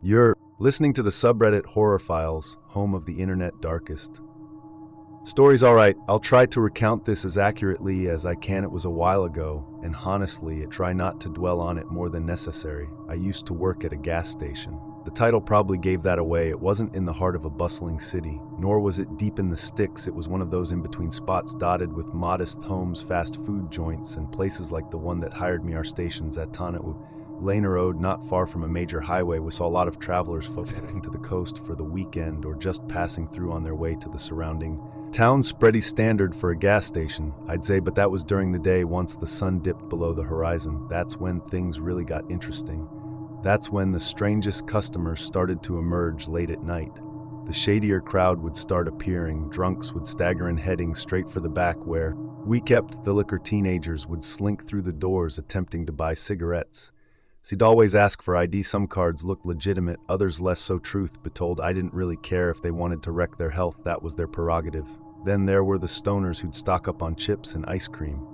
You're listening to the subreddit Horror Files, home of the internet darkest. Stories, alright, I'll try to recount this as accurately as I can. It was a while ago, and honestly, I try not to dwell on it more than necessary. I used to work at a gas station. The title probably gave that away. It wasn't in the heart of a bustling city, nor was it deep in the sticks. It was one of those in-between spots dotted with modest homes, fast food joints, and places like the one that hired me. Our stations at Tanawu Lane Road, not far from a major highway. We saw a lot of travelers heading to the coast for the weekend or just passing through on their way to the surrounding towns. Pretty standard for a gas station, I'd say, but that was during the day. Once the sun dipped below the horizon, that's when things really got interesting. That's when the strangest customers started to emerge late at night. The shadier crowd would start appearing. Drunks would stagger in, heading straight for the back where we kept the liquor. Teenagers would slink through the doors attempting to buy cigarettes. He'd always ask for ID. Some cards looked legitimate, others less so. Truth be told, I didn't really care if they wanted to wreck their health. That was their prerogative. Then there were the stoners who'd stock up on chips and ice cream.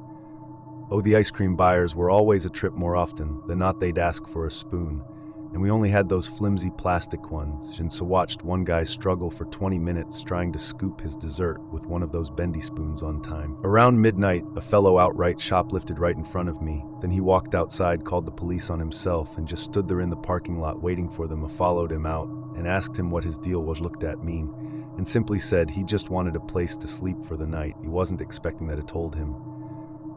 Oh, the ice cream buyers were always a trip. More often than not, they'd ask for a spoon, and we only had those flimsy plastic ones. And so watched one guy struggle for 20 minutes trying to scoop his dessert with one of those bendy spoons on time. Around midnight, a fellow outright shoplifted right in front of me. Then he walked outside, called the police on himself, and just stood there in the parking lot waiting for them. I followed him out and asked him what his deal was. Looked at me and simply said he just wanted a place to sleep for the night. He wasn't expecting that. I told him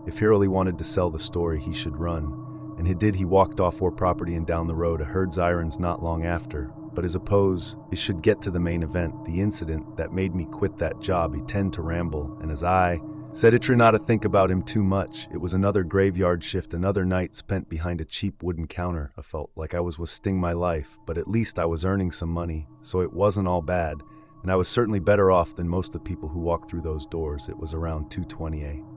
if he really wanted to sell the story, he should run. And he did. He walked off our property and down the road. I heard sirens not long after. But as opposed, it should get to the main event, the incident that made me quit that job. He tend to ramble, and as I said, I try not to think about him too much. It was another graveyard shift, another night spent behind a cheap wooden counter. I felt like I was wasting my life, but at least I was earning some money, so it wasn't all bad. And I was certainly better off than most of the people who walked through those doors. It was around 2:20 a.m.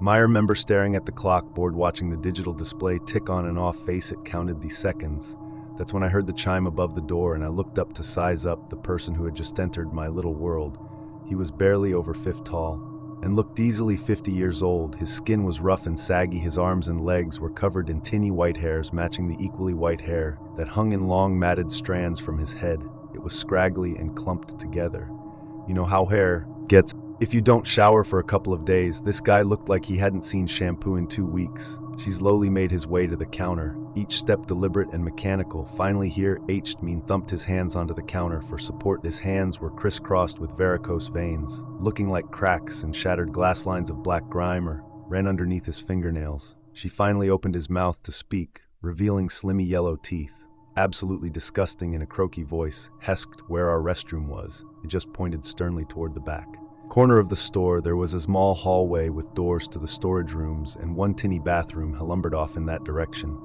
I remember staring at the clock, bored, watching the digital display tick on and off. Face it, counted the seconds. That's when I heard the chime above the door, and I looked up to size up the person who had just entered my little world. He was barely over 5 tall and looked easily 50 years old. His skin was rough and saggy. His arms and legs were covered in tiny white hairs, matching the equally white hair that hung in long matted strands from his head. It was scraggly and clumped together. You know how hair gets if you don't shower for a couple of days. This guy looked like he hadn't seen shampoo in 2 weeks. She slowly made his way to the counter, each step deliberate and mechanical. Finally here, Mean thumped his hands onto the counter for support. His hands were crisscrossed with varicose veins, looking like cracks, and shattered glass lines of black grime ran underneath his fingernails. She finally opened his mouth to speak, revealing slimy yellow teeth. Absolutely disgusting. In a croaky voice, hesked where our restroom was. He just pointed sternly toward the back corner of the store. There was a small hallway with doors to the storage rooms and one tinny bathroom. I lumbered off in that direction,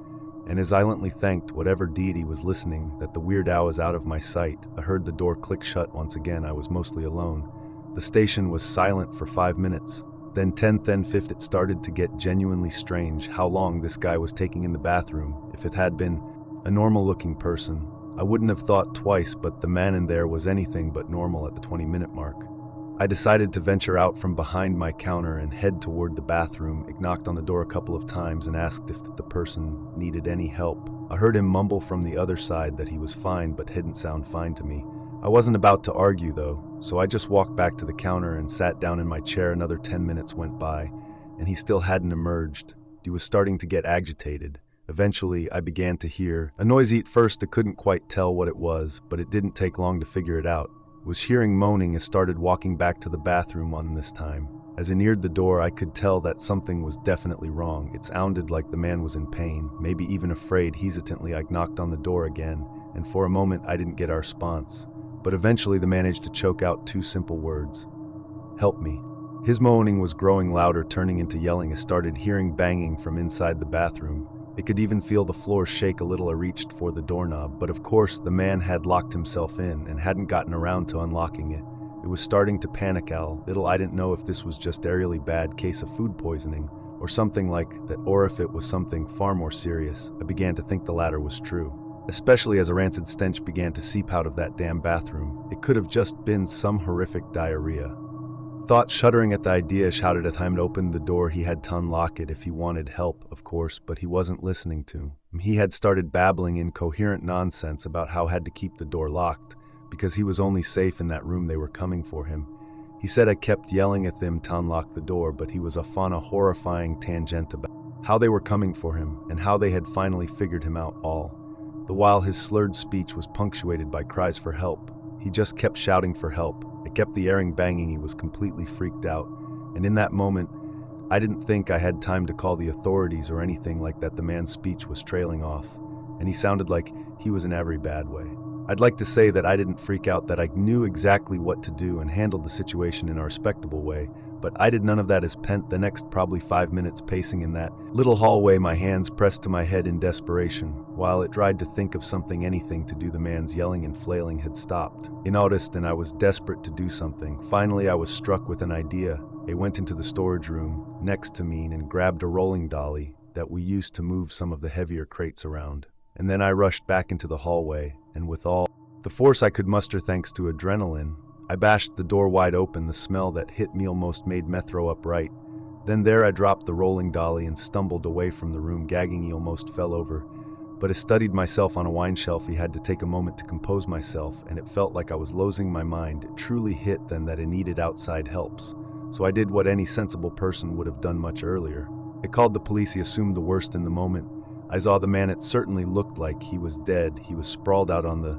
and as I silently thanked whatever deity was listening that the weird owl was out of my sight. I heard the door click shut once again. I was mostly alone. The station was silent for 5 minutes. Then 10, then 15. It started to get genuinely strange how long this guy was taking in the bathroom. If it had been a normal-looking person, I wouldn't have thought twice, but the man in there was anything but normal. At the 20-minute mark, I decided to venture out from behind my counter and head toward the bathroom. I knocked on the door a couple of times and asked if the person needed any help. I heard him mumble from the other side that he was fine, but didn't sound fine to me. I wasn't about to argue though, so I just walked back to the counter and sat down in my chair. Another 10 minutes went by, and he still hadn't emerged. He was starting to get agitated. Eventually, I began to hear a noise. At first, I couldn't quite tell what it was, but it didn't take long to figure it out. Was hearing moaning. I started walking back to the bathroom on this time. As I neared the door, I could tell that something was definitely wrong. It sounded like the man was in pain, maybe even afraid. Hesitantly, I knocked on the door again, and for a moment I didn't get a response. But eventually they managed to choke out 2 simple words: "Help me." His moaning was growing louder, turning into yelling. I started hearing banging from inside the bathroom. I could even feel the floor shake a little. I reached for the doorknob, but of course the man had locked himself in and hadn't gotten around to unlocking it. It was starting to panic a little. I didn't know if this was just a really bad case of food poisoning or something like that, or if it was something far more serious. I began to think the latter was true, especially as a rancid stench began to seep out of that damn bathroom. It could have just been some horrific diarrhea. Thought, shuddering at the idea, shouted at him to open the door. He had to unlock it if he wanted help, of course, but he wasn't listening to. He had started babbling incoherent nonsense about how had to keep the door locked, because he was only safe in that room they were coming for him. He said I kept yelling at them to unlock the door, but he was off on a horrifying tangent about how they were coming for him and how they had finally figured him out all. The while his slurred speech was punctuated by cries for help. He just kept shouting for help. It kept the airing banging. He was completely freaked out. And in that moment, I didn't think I had time to call the authorities or anything like that. The man's speech was trailing off, and he sounded like he was in every bad way. I'd like to say that I didn't freak out, that I knew exactly what to do and handled the situation in a respectable way, but I did none of that. As spent the next probably 5 minutes pacing in that little hallway, my hands pressed to my head in desperation, while it tried to think of something, anything to do. The man's yelling and flailing had stopped. I noticed, and I was desperate to do something. Finally, I was struck with an idea. I went into the storage room next to me and grabbed a rolling dolly that we used to move some of the heavier crates around. And then I rushed back into the hallway, and with all the force I could muster thanks to adrenaline, I bashed the door wide open. The smell that hit me almost made me throw up right. Then there I dropped the rolling dolly and stumbled away from the room, gagging. He almost fell over. But I studied myself on a wine shelf. He had to take a moment to compose myself, and it felt like I was losing my mind. It truly hit then that I needed outside helps. So I did what any sensible person would have done much earlier. I called the police. He assumed the worst in the moment. I saw the man. It certainly looked like he was dead. He was sprawled out on the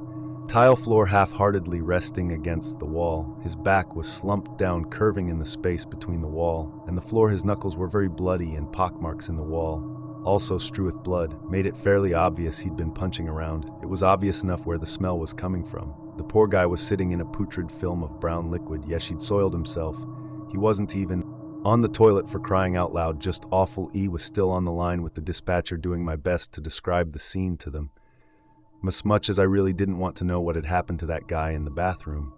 tile floor, half-heartedly resting against the wall. His back was slumped down, curving in the space between the wall and the floor. His knuckles were very bloody, and pockmarks in the wall, also strewn with blood, made it fairly obvious he'd been punching around. It was obvious enough where the smell was coming from. The poor guy was sitting in a putrid film of brown liquid. Yes, he'd soiled himself. He wasn't even on the toilet, for crying out loud. Just awful. E was still on the line with the dispatcher, doing my best to describe the scene to them, as much as I really didn't want to know what had happened to that guy in the bathroom.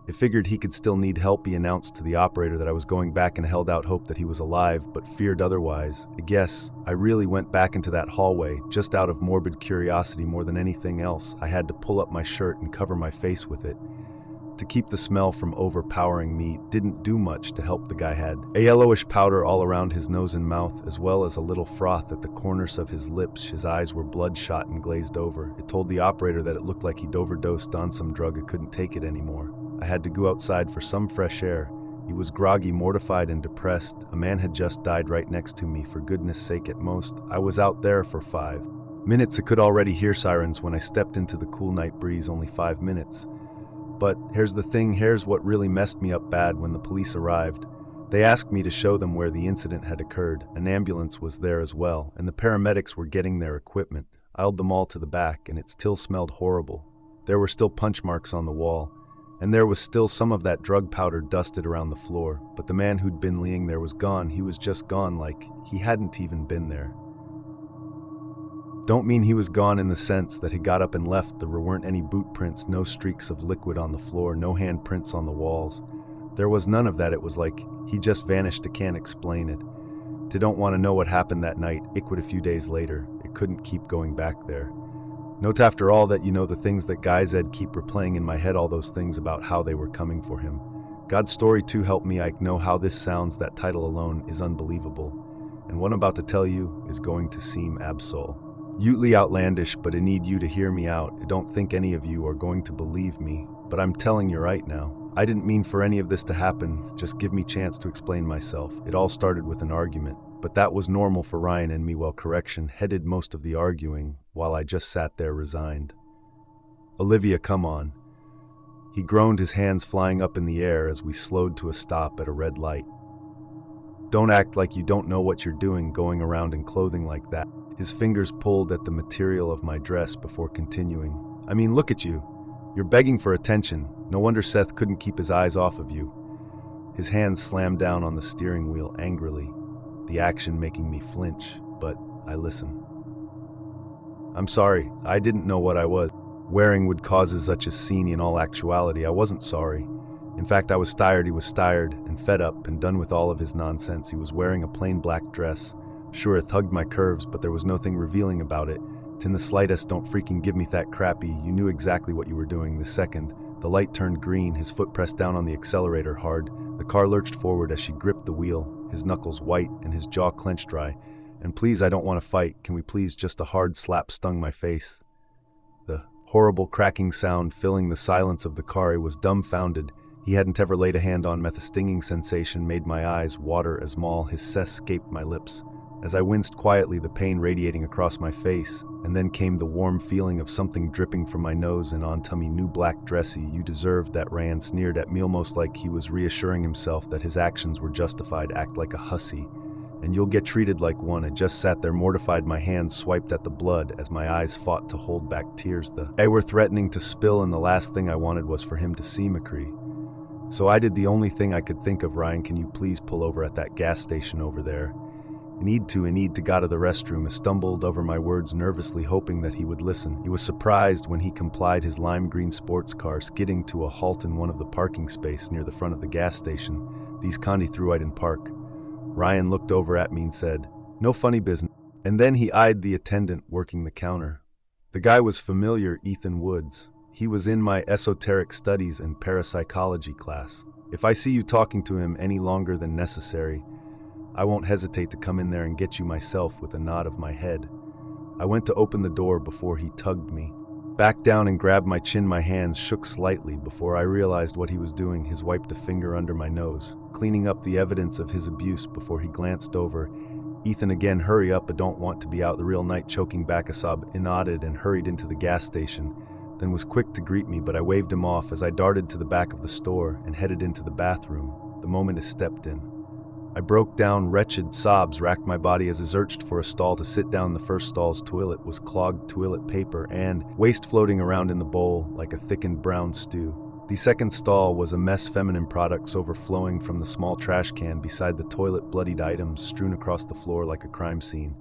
I figured he could still need help. He announced to the operator that I was going back and held out hope that he was alive, but feared otherwise. I guess I really went back into that hallway just out of morbid curiosity more than anything else. I had to pull up my shirt and cover my face with it to keep the smell from overpowering me. Didn't do much to help. The guy had a yellowish powder all around his nose and mouth, as well as a little froth at the corners of his lips. His eyes were bloodshot and glazed over. It told the operator that it looked like he'd overdosed on some drug. I couldn't take it anymore. I had to go outside for some fresh air. He was groggy, mortified, and depressed. A man had just died right next to me. For goodness sake, at most, I was out there for 5 minutes. I could already hear sirens when I stepped into the cool night breeze. Only 5 minutes. But here's the thing, here's what really messed me up bad. When the police arrived, they asked me to show them where the incident had occurred. An ambulance was there as well, and the paramedics were getting their equipment. I held them all to the back, and it still smelled horrible. There were still punch marks on the wall, and there was still some of that drug powder dusted around the floor. But the man who'd been laying there was gone. He was just gone, like he hadn't even been there. Don't mean he was gone in the sense that he got up and left. There weren't any boot prints, no streaks of liquid on the floor, no hand prints on the walls. There was none of that. It was like he just vanished. I can't explain it. I don't want to know what happened that night. It would a few days later. It couldn't keep going back there. Note after all that, the things that guys had keep replaying in my head, all those things about how they were coming for him. God's story too, help me. I know how this sounds. That title alone is unbelievable. And what I'm about to tell you is going to seem absolutely outlandish, but I need you to hear me out. I don't think any of you are going to believe me, but I'm telling you right now. I didn't mean for any of this to happen. Just give me a chance to explain myself. It all started with an argument, but that was normal for Ryan and me. Well, correction, headed most of the arguing while I just sat there resigned. Olivia, come on. He groaned, his hands flying up in the air as we slowed to a stop at a red light. Don't act like you don't know what you're doing, going around in clothing like that. His fingers pulled at the material of my dress before continuing. I mean, look at you. You're begging for attention. No wonder Seth couldn't keep his eyes off of you. His hands slammed down on the steering wheel angrily, the action making me flinch, but I listened. I'm sorry. I didn't know what I was wearing would cause such a scene. In all actuality, I wasn't sorry. In fact, I was tired. He was tired and fed up and done with all of his nonsense. He was wearing a plain black dress. Sure, it hugged my curves, but there was nothing revealing about it. In the slightest. Don't freaking give me that crappy. You knew exactly what you were doing. The second the light turned green, his foot pressed down on the accelerator hard. The car lurched forward as she gripped the wheel, his knuckles white and his jaw clenched dry. "And please, I don't want to fight. Can we please?" Just a hard slap stung my face. The horrible cracking sound filling the silence of the car. He was dumbfounded. He hadn't ever laid a hand on me. The stinging sensation made my eyes water as his cess escaped my lips. As I winced quietly, the pain radiating across my face, and then came the warm feeling of something dripping from my nose and onto me. "New black dressy, you deserved that." Ryan sneered at me, almost like he was reassuring himself that his actions were justified. "Act like a hussy, and you'll get treated like one." I just sat there mortified, my hands swiped at the blood as my eyes fought to hold back tears. They were threatening to spill, and the last thing I wanted was for him to see McCree. So I did the only thing I could think of. "Ryan, can you please pull over at that gas station over there? I need to go to the restroom." I stumbled over my words nervously, hoping that he would listen. He was surprised when he complied, his lime green sports car skidding to a halt in one of the parking spaces near the front of the gas station. "These Condi through I didn't park." Ryan looked over at me and said, "No funny business." And then he eyed the attendant working the counter. The guy was familiar, Ethan Woods. He was in my esoteric studies and parapsychology class. "If I see you talking to him any longer than necessary, I won't hesitate to come in there and get you myself." With a nod of my head, I went to open the door before he tugged me back down and grabbed my chin. My hands shook slightly before I realized what he was doing. He wiped a finger under my nose, cleaning up the evidence of his abuse before he glanced over. "Ethan again, hurry up, I don't want to be out the real night." Choking back a sob, I nodded and hurried into the gas station, then was quick to greet me, but I waved him off as I darted to the back of the store and headed into the bathroom the moment I stepped in. I broke down, wretched sobs racked my body as I searched for a stall to sit down. The first stall's toilet was clogged toilet paper and waste floating around in the bowl like a thickened brown stew. The second stall was a mess, feminine products overflowing from the small trash can beside the toilet, bloodied items strewn across the floor like a crime scene.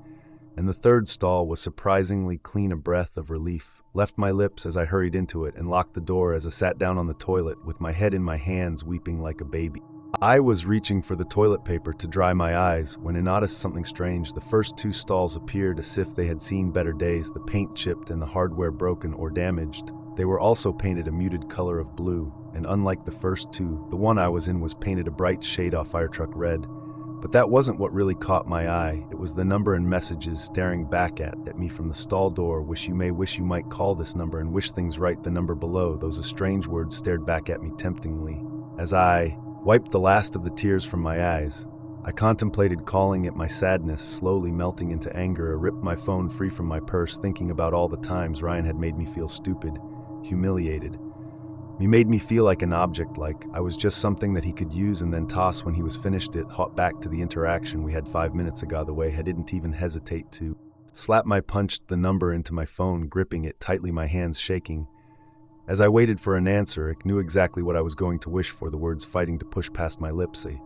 And the third stall was surprisingly clean. A breath of relief left my lips as I hurried into it and locked the door as I sat down on the toilet with my head in my hands, weeping like a baby. I was reaching for the toilet paper to dry my eyes when I noticed something strange. The first two stalls appeared as if they had seen better days, the paint chipped and the hardware broken or damaged. They were also painted a muted color of blue, and unlike the first two, the one I was in was painted a bright shade of firetruck red. But that wasn't what really caught my eye. It was the number and messages staring back at me from the stall door. "Wish you might call this number and wish things right." The number below, those strange words stared back at me temptingly. As I wiped the last of the tears from my eyes, I contemplated calling it. My sadness slowly melting into anger. I ripped my phone free from my purse, thinking about all the times Ryan had made me feel stupid, humiliated. He made me feel like an object, like I was just something that he could use and then toss when he was finished. It hot back to the interaction we had 5 minutes ago, the way I didn't even hesitate to slap. I punched the number into my phone, gripping it tightly, my hands shaking. As I waited for an answer, I knew exactly what I was going to wish for, the words fighting to push past my lips. I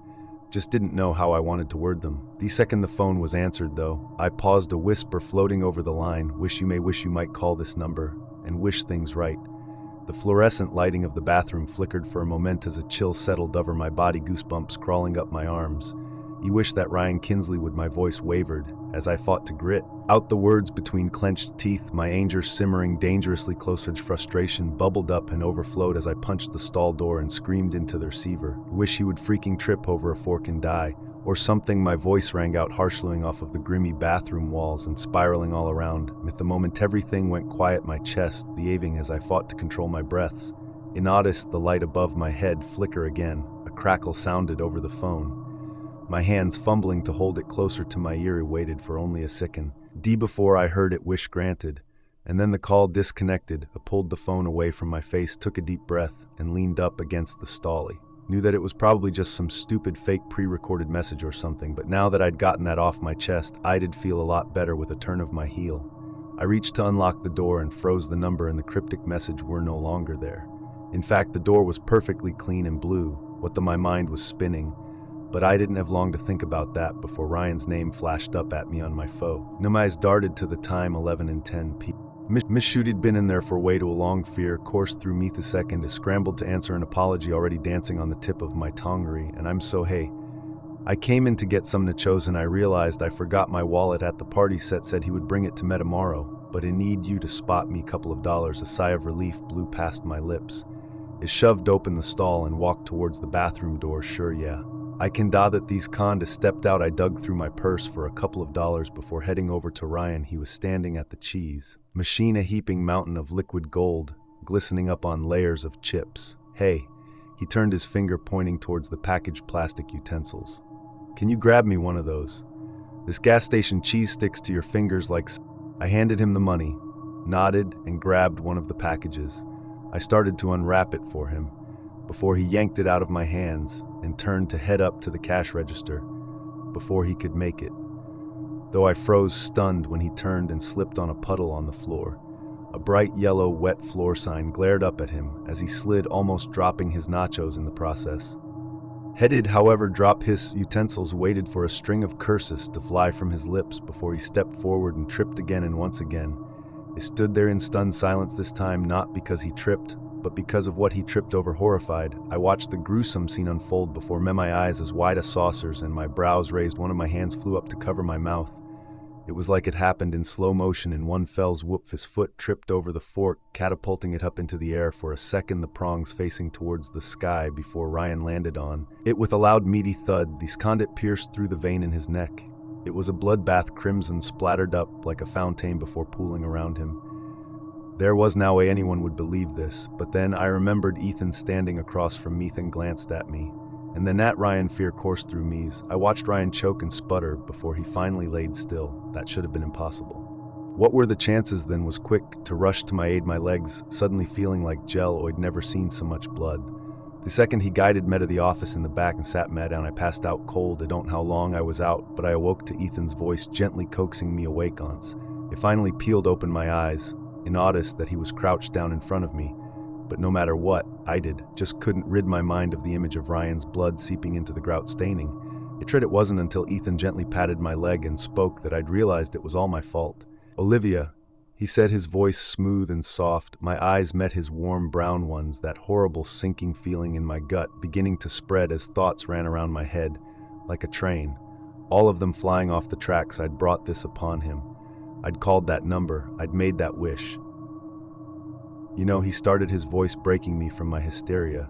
just didn't know how I wanted to word them. The second the phone was answered, though, I paused, a whisper floating over the line. "Wish you might call this number and wish things right." The fluorescent lighting of the bathroom flickered for a moment as a chill settled over my body, goosebumps crawling up my arms. "You wish that Ryan Kinsley would." My voice wavered as I fought to grit out the words between clenched teeth, my anger simmering dangerously closer. Frustration bubbled up and overflowed as I punched the stall door and screamed into the receiver. "Wish he would freaking trip over a fork and die, or something." My voice rang out harshly off of the grimy bathroom walls and spiraling all around. With the moment everything went quiet, my chest heaving as I fought to control my breaths. I noticed the light above my head flicker again. A crackle sounded over the phone. My hands fumbling to hold it closer to my ear, I waited for only a second before I heard it. "Wish granted." And then the call disconnected. I pulled the phone away from my face, took a deep breath, and leaned up against the stall. Knew that it was probably just some stupid fake pre-recorded message or something, but now that I'd gotten that off my chest, I did feel a lot better. With a turn of my heel, I reached to unlock the door and froze the number, and the cryptic message were no longer there. In fact, the door was perfectly clean and blue. My mind was spinning. But I didn't have long to think about that before Ryan's name flashed up at me on my phone. My eyes darted to the time, 11:10 p.m. Miss Shooty'd been in there for way too long. Fear coursed through me the second I scrambled to answer, an apology already dancing on the tip of my tongue. "And I'm so hey. I came in to get some nachos and I realized I forgot my wallet at the party. Said he would bring it to me tomorrow, but I need you to spot me $2. A sigh of relief blew past my lips. Is shoved open the stall and walked towards the bathroom door. Sure, yeah. I can da that these conda stepped out. I dug through my purse for a couple of dollars before heading over to Ryan. He was standing at the cheese machine, a heaping mountain of liquid gold, glistening up on layers of chips. Hey, he turned his finger pointing towards the packaged plastic utensils. Can you grab me one of those? This gas station cheese sticks to your fingers like... I handed him the money, nodded, and grabbed one of the packages. I started to unwrap it for him before he yanked it out of my hands and turned to head up to the cash register before he could make it. Though I froze stunned when he turned and slipped on a puddle on the floor. A bright yellow wet floor sign glared up at him as he slid, almost dropping his nachos in the process. Headed, however, drop his utensils waited for a string of curses to fly from his lips before he stepped forward and tripped again and once again. He stood there in stunned silence, this time not because he tripped, but because of what he tripped over. Horrified, I watched the gruesome scene unfold before my eyes as wide as saucers and my brows raised. One of my hands flew up to cover my mouth. It was like it happened in slow motion. In one fell swoop, his foot tripped over the fork, catapulting it up into the air. For a second, the prongs facing towards the sky before Ryan landed on it with a loud, meaty thud. The conduit pierced through the vein in his neck. It was a bloodbath. Crimson splattered up like a fountain before pooling around him. There was no way anyone would believe this, but then I remembered Ethan standing across from me and glanced at me. And then that Ryan fear coursed through me. I watched Ryan choke and sputter before he finally laid still. That should have been impossible. What were the chances then? Was quick to rush to my aid, my legs suddenly feeling like gel. I'd never seen so much blood. The second he guided me to the office in the back and sat me down, I passed out cold. I don't know how long I was out, but I awoke to Ethan's voice gently coaxing me awake. Once I finally peeled open my eyes and noticed that he was crouched down in front of me. But no matter what I did, just couldn't rid my mind of the image of Ryan's blood seeping into the grout staining. It wasn't until Ethan gently patted my leg and spoke that I'd realized it was all my fault. Olivia, he said, his voice smooth and soft. My eyes met his warm brown ones, that horrible sinking feeling in my gut beginning to spread as thoughts ran around my head like a train, all of them flying off the tracks. I'd brought this upon him. I'd called that number. I'd made that wish. You know, he started, his voice breaking me from my hysteria.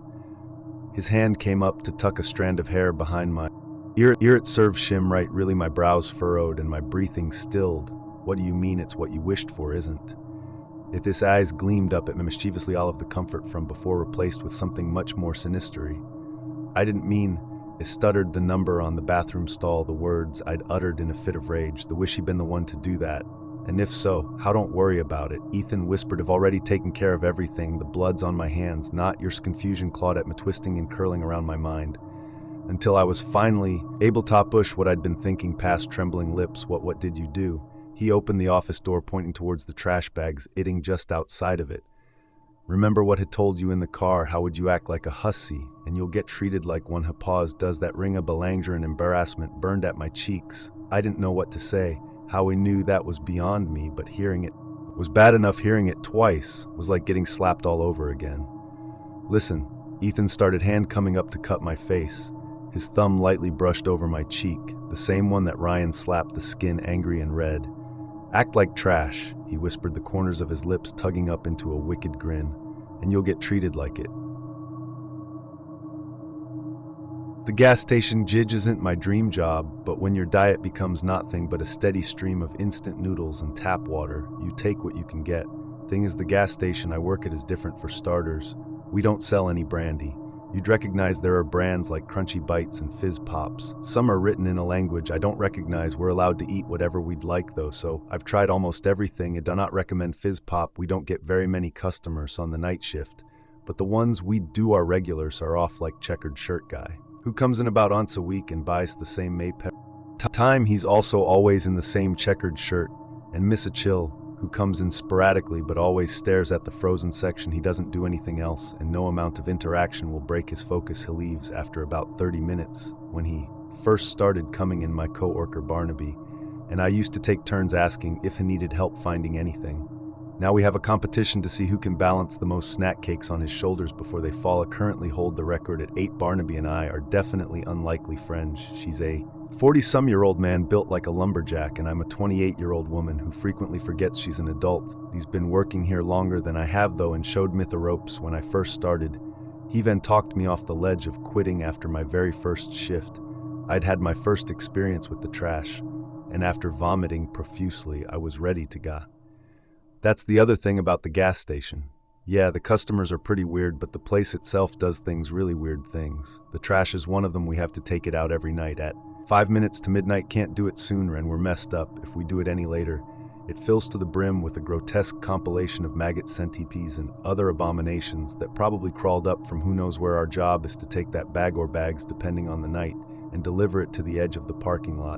His hand came up to tuck a strand of hair behind my ear. It served shim right, really. My brows furrowed and my breathing stilled. What do you mean it's what you wished for, isn't it? His eyes gleamed up at me mischievously, all of the comfort from before replaced with something much more sinister. I didn't mean, I stuttered the number on the bathroom stall, the words I'd uttered in a fit of rage. The wish he'd been the one to do that. And if so, how? Don't worry about it, Ethan whispered. I've already taken care of everything. The blood's on my hands, not yours. Confusion clawed at me, twisting and curling around my mind, until I was finally able to push what I'd been thinking past trembling lips. What did you do? He opened the office door, pointing towards the trash bags, sitting just outside of it. Remember what had told you in the car? How would you act like a hussy, and you'll get treated like one. Hapaz does. That ring of belanger and embarrassment burned at my cheeks. I didn't know what to say. How he knew that was beyond me, but hearing it was bad enough. Hearing it twice was like getting slapped all over again. Listen, Ethan started, hand coming up to cut my face. His thumb lightly brushed over my cheek, the same one that Ryan slapped, the skin angry and red. Act like trash, he whispered, the corners of his lips tugging up into a wicked grin, and you'll get treated like it. The gas station jidge isn't my dream job, but when your diet becomes nothing but a steady stream of instant noodles and tap water, you take what you can get. Thing is, the gas station I work at is different. For starters, we don't sell any brandy. You'd recognize there are brands like Crunchy Bites and Fizz Pops. Some are written in a language I don't recognize. We're allowed to eat whatever we'd like though, so I've tried almost everything. I do not recommend Fizz Pop. We don't get very many customers on the night shift, but the ones we do are regulars are off, like Checkered Shirt Guy, who comes in about once a week and buys the same Maypep time. He's also always in the same checkered shirt. And Missa Chill, who comes in sporadically but always stares at the frozen section. He doesn't do anything else, and no amount of interaction will break his focus. He leaves after about 30 minutes. When he first started coming in, my co-worker Barnaby and I used to take turns asking if he needed help finding anything. Now we have a competition to see who can balance the most snack cakes on his shoulders before they fall. I currently hold the record at 8. Barnaby and I are definitely unlikely friends. She's a 40-some-year-old man built like a lumberjack, and I'm a 28-year-old woman who frequently forgets she's an adult. He's been working here longer than I have though, and showed me the ropes when I first started. He then talked me off the ledge of quitting after my very first shift. I'd had my first experience with the trash, and after vomiting profusely, I was ready to go. That's the other thing about the gas station. Yeah, the customers are pretty weird, but the place itself does things really weird things. The trash is one of them. We have to take it out every night at 5 minutes to midnight. Can't do it sooner and we're messed up if we do it any later. It fills to the brim with a grotesque compilation of maggot centipedes and other abominations that probably crawled up from who knows where. Our job is to take that bag or bags, depending on the night, and deliver it to the edge of the parking lot.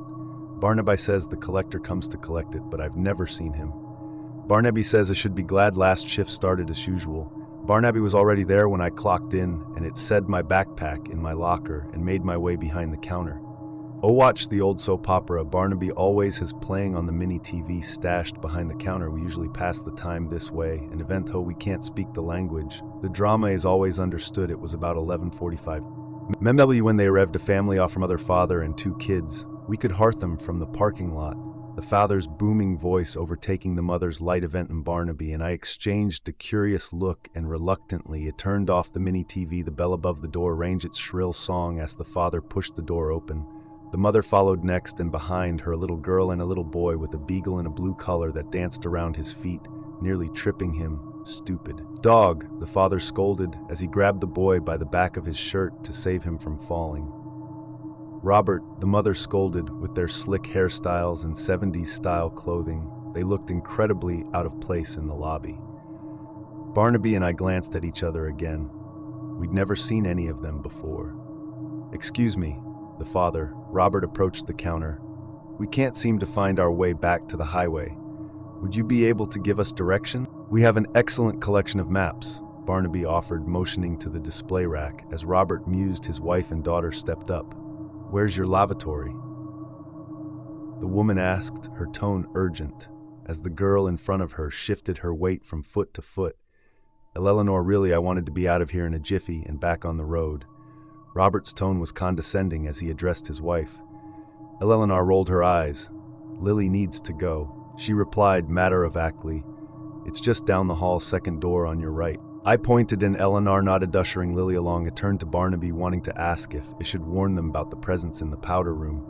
Barnaby says the collector comes to collect it, but I've never seen him. Barnaby says I should be glad last shift started as usual. Barnaby was already there when I clocked in, and it said my backpack in my locker, and made my way behind the counter. Oh, watch the old soap opera. Barnaby always has playing on the mini TV stashed behind the counter. We usually pass the time this way, and even though we can't speak the language, the drama is always understood. It was about 11:45. MW when they arrived, a family off from other father and 2 kids. We could hear them from the parking lot. The father's booming voice overtaking the mother's light event in Barnaby, and I exchanged a curious look, and reluctantly it turned off the mini TV. The bell above the door rang its shrill song as the father pushed the door open. The mother followed next, and behind her a little girl and a little boy with a beagle in a blue collar that danced around his feet, nearly tripping him. Stupid dog, the father scolded as he grabbed the boy by the back of his shirt to save him from falling. Robert, the mother scolded. With their slick hairstyles and 70s-style clothing, they looked incredibly out of place in the lobby. Barnaby and I glanced at each other again. We'd never seen any of them before. "Excuse me," the father. Robert approached the counter. "We can't seem to find our way back to the highway. Would you be able to give us direction?" "We have an excellent collection of maps," Barnaby offered, motioning to the display rack as Robert mused. His wife and daughter stepped up. "Where's your lavatory?" the woman asked, her tone urgent, as the girl in front of her shifted her weight from foot to foot. "Eleanor, really, I wanted to be out of here in a jiffy and back on the road." Robert's tone was condescending as he addressed his wife. Eleanor rolled her eyes. "Lily needs to go," she replied matter-of-factly. "It's just down the hall, second door on your right." I pointed and Eleanor nodded, ushering Lily along. It turned to Barnaby, wanting to ask if I should warn them about the presence in the powder room.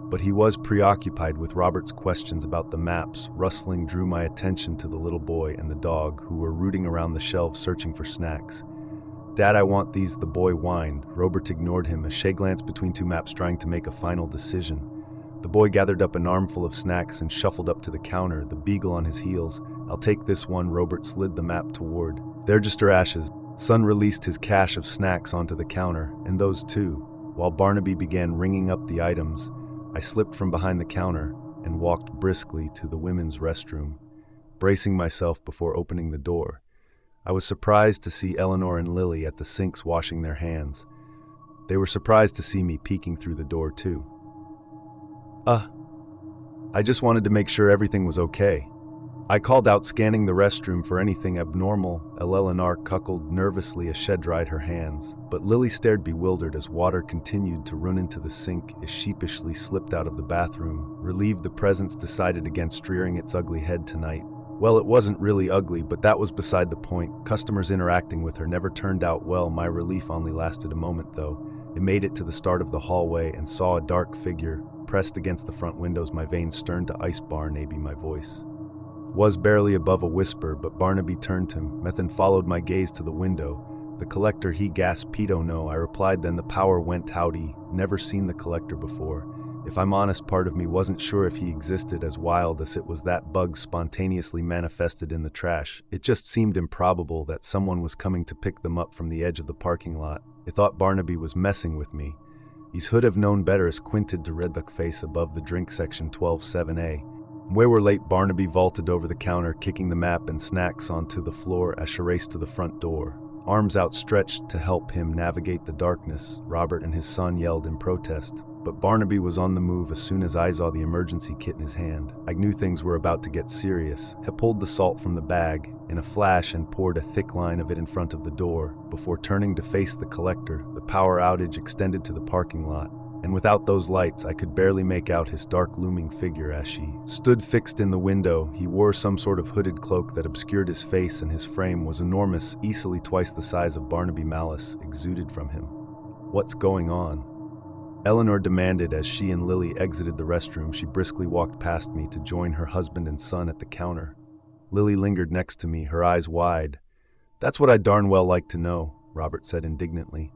But he was preoccupied with Robert's questions about the maps. Rustling drew my attention to the little boy and the dog, who were rooting around the shelves searching for snacks. "Dad, I want these," the boy whined. Robert ignored him as Shay glanced between 2 maps, trying to make a final decision. The boy gathered up an armful of snacks and shuffled up to the counter, the beagle on his heels. "I'll take this one." Robert slid the map toward. "They're just our ashes." Son released his cache of snacks onto the counter, and those too. While Barnaby began ringing up the items, I slipped from behind the counter and walked briskly to the women's restroom, bracing myself before opening the door. I was surprised to see Eleanor and Lily at the sinks washing their hands. They were surprised to see me peeking through the door too. I just wanted to make sure everything was okay." I called out, scanning the restroom for anything abnormal. Eleanor cuckolded nervously as she dried her hands, but Lily stared bewildered as water continued to run into the sink. As sheepishly slipped out of the bathroom, relieved the presence decided against rearing its ugly head tonight. Well, it wasn't really ugly, but that was beside the point. Customers interacting with her never turned out well. My relief only lasted a moment, though. It made it to the start of the hallway and saw a dark figure pressed against the front windows. My veins turned to ice. Barnaby, my voice was barely above a whisper, but Barnaby turned to him. Methan followed my gaze to the window. "The collector," he gasped. "Pedo, no," I replied. Then the power went. Howdy. Never seen the collector before. If I'm honest, part of me wasn't sure if he existed. As wild as it was that bugs spontaneously manifested in the trash, it just seemed improbable that someone was coming to pick them up from the edge of the parking lot. I thought Barnaby was messing with me. He should have known better. As squinted to read the face above the drink section 12-7A. We were late. Barnaby vaulted over the counter, kicking the map and snacks onto the floor as she raced to the front door, arms outstretched to help him navigate the darkness. Robert and his son yelled in protest, but Barnaby was on the move. As soon as I saw the emergency kit in his hand, I knew things were about to get serious. He pulled the salt from the bag in a flash and poured a thick line of it in front of the door before turning to face the collector. The power outage extended to the parking lot, and without those lights, I could barely make out his dark looming figure as she stood fixed in the window. He wore some sort of hooded cloak that obscured his face, and his frame was enormous, easily twice the size of Barnaby. Malice exuded from him. "What's going on?" Eleanor demanded as she and Lily exited the restroom. She briskly walked past me to join her husband and son at the counter. Lily lingered next to me, her eyes wide. "That's what I darn well like to know," Robert said indignantly.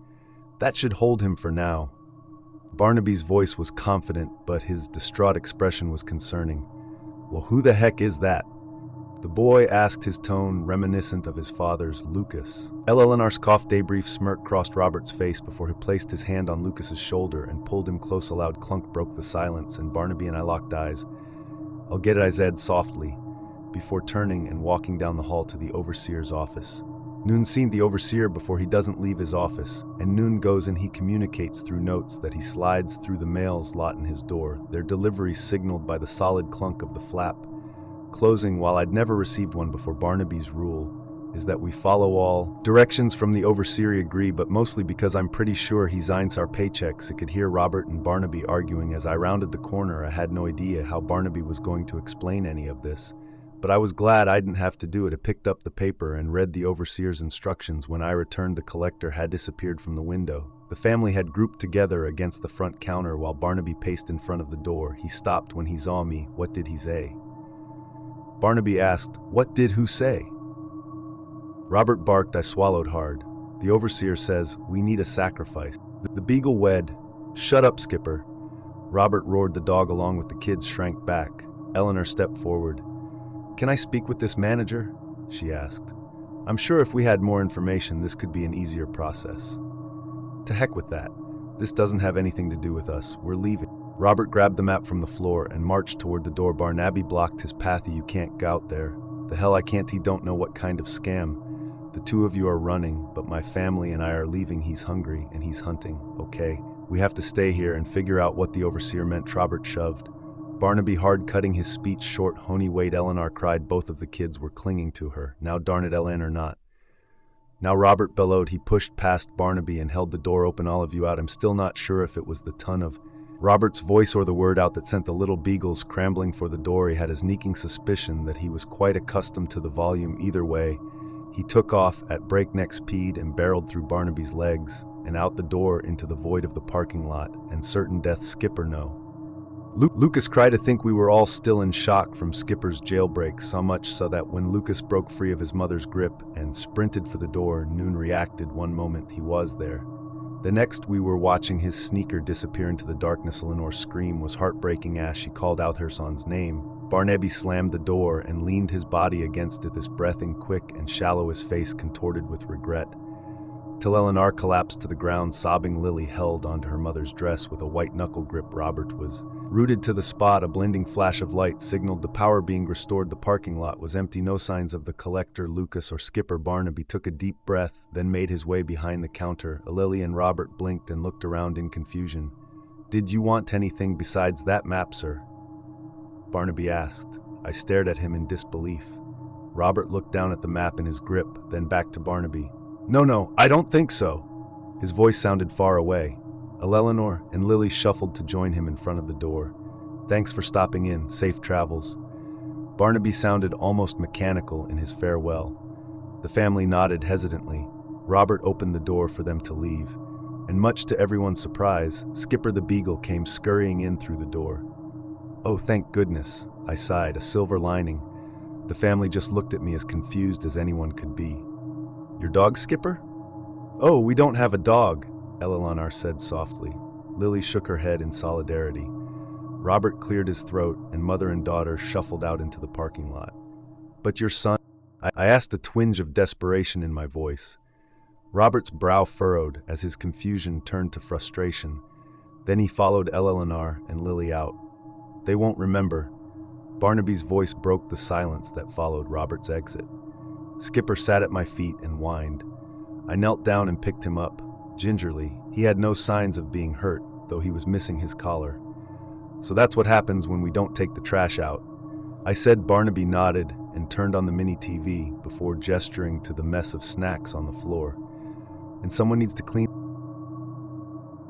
"That should hold him for now." Barnaby's voice was confident, but his distraught expression was concerning. "Well, who the heck is that?" The boy asked, his tone reminiscent of his father's. "Lucas." Eleanor scoffed. A brief smirk crossed Robert's face before he placed his hand on Lucas's shoulder and pulled him close. A loud clunk broke the silence, and Barnaby and I locked eyes. "I'll get it," I said softly, before turning and walking down the hall to the overseer's office. Noon's seen the overseer before. He doesn't leave his office, and Noon goes and he communicates through notes that he slides through the mail slot in his door, their delivery signaled by the solid clunk of the flap closing. While I'd never received one before, Barnaby's rule is that we follow all directions from the overseer. I agree, but mostly because I'm pretty sure he signs our paychecks. I could hear Robert and Barnaby arguing as I rounded the corner. I had no idea how Barnaby was going to explain any of this, but I was glad I didn't have to do it. I picked up the paper and read the overseer's instructions. When I returned, the collector had disappeared from the window. The family had grouped together against the front counter while Barnaby paced in front of the door. He stopped when he saw me. "What did he say?" Barnaby asked. "What did who say?" Robert barked. I swallowed hard. "The overseer says we need a sacrifice." The beagle wed. "Shut up, Skipper." Robert roared. The dog, along with the kids, shrank back. Eleanor stepped forward. "Can I speak with this manager?" she asked. "I'm sure if we had more information, this could be an easier process." "To heck with that. This doesn't have anything to do with us. We're leaving." Robert grabbed the map from the floor and marched toward the door. Barnaby blocked his path. "You can't go out there." "The hell I can't. He don't know what kind of scam. The two of you are running, but my family and I are leaving. He's hungry and he's hunting. Okay, we have to stay here and figure out what the overseer meant." Robert shoved Barnaby hard, cutting his speech short. "Honey, wait," Eleanor cried. Both of the kids were clinging to her. "Now darn it, Eleanor, not now," Robert bellowed. He pushed past Barnaby and held the door open. "All of you out." I'm still not sure if it was the ton of Robert's voice or the word out that sent the little beagles scrambling for the door. He had a sneaking suspicion that he was quite accustomed to the volume. Either way, he took off at breakneck speed and barreled through Barnaby's legs and out the door into the void of the parking lot, and certain death. "Skipper, no." Lucas cried. I think we were all still in shock from Skipper's jailbreak, so much so that when Lucas broke free of his mother's grip and sprinted for the door, Noon reacted. One moment he was there. The next we were watching his sneaker disappear into the darkness. Eleanor's scream was heartbreaking as she called out her son's name. Barnaby slammed the door and leaned his body against it, his breathing quick and shallow, his face contorted with regret, till Eleanor collapsed to the ground sobbing. Lily held onto her mother's dress with a white-knuckle grip. Robert was rooted to the spot. A blinding flash of light signaled the power being restored. The parking lot was empty. No signs of the collector, Lucas, or Skipper. Barnaby took a deep breath, then made his way behind the counter. Lily and Robert blinked and looked around in confusion. "Did you want anything besides that map, sir?" Barnaby asked. I stared at him in disbelief. Robert looked down at the map in his grip, then back to Barnaby. No, I don't think so." His voice sounded far away. Eleanor and Lily shuffled to join him in front of the door. "Thanks for stopping in. Safe travels." Barnaby sounded almost mechanical in his farewell. The family nodded hesitantly. Robert opened the door for them to leave, and much to everyone's surprise, Skipper the Beagle came scurrying in through the door. "Oh, thank goodness," I sighed, a silver lining. The family just looked at me as confused as anyone could be. "Your dog, Skipper?" "Oh, we don't have a dog," Eleanor said softly. Lily shook her head in solidarity. Robert cleared his throat, and mother and daughter shuffled out into the parking lot. "But your son?" I asked, a twinge of desperation in my voice. Robert's brow furrowed as his confusion turned to frustration. Then he followed Eleanor and Lily out. "They won't remember." Barnaby's voice broke the silence that followed Robert's exit. Skipper sat at my feet and whined. I knelt down and picked him up. Gingerly, he had no signs of being hurt, though he was missing his collar. "So that's what happens when we don't take the trash out," I said. Barnaby nodded and turned on the mini TV before gesturing to the mess of snacks on the floor. "And someone needs to clean